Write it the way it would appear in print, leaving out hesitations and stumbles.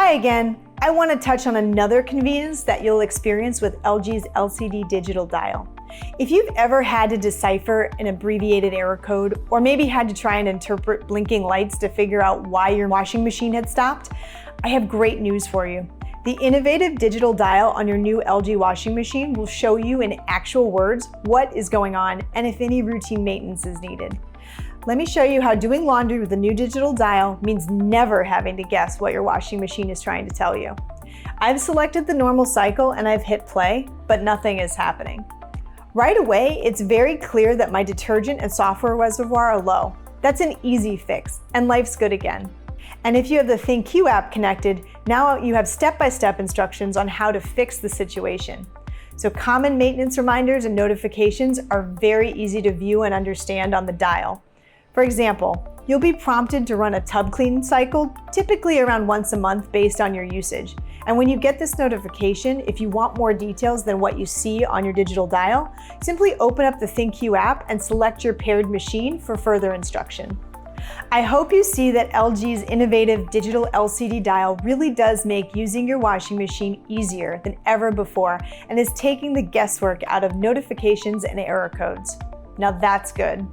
Hi again. I want to touch on another convenience that you'll experience with LG's LCD digital dial. If you've ever had to decipher an abbreviated error code, or maybe had to try and interpret blinking lights to figure out why your washing machine had stopped, I have great news for you. The innovative digital dial on your new LG washing machine will show you in actual words what is going on and if any routine maintenance is needed. Let me show you how doing laundry with the new digital dial means never having to guess what your washing machine is trying to tell you. I've selected the normal cycle and I've hit play, but nothing is happening. Right away, it's very clear that my detergent and software reservoir are low. That's an easy fix, and life's good again. And if you have the ThinkQ app connected, now you have step-by-step instructions on how to fix the situation. So common maintenance reminders and notifications are very easy to view and understand on the dial. For example, you'll be prompted to run a tub clean cycle, typically around once a month based on your usage. And when you get this notification, if you want more details than what you see on your digital dial, simply open up the ThinkQ app and select your paired machine for further instruction. I hope you see that LG's innovative digital LCD dial really does make using your washing machine easier than ever before and is taking the guesswork out of notifications and error codes. Now that's good.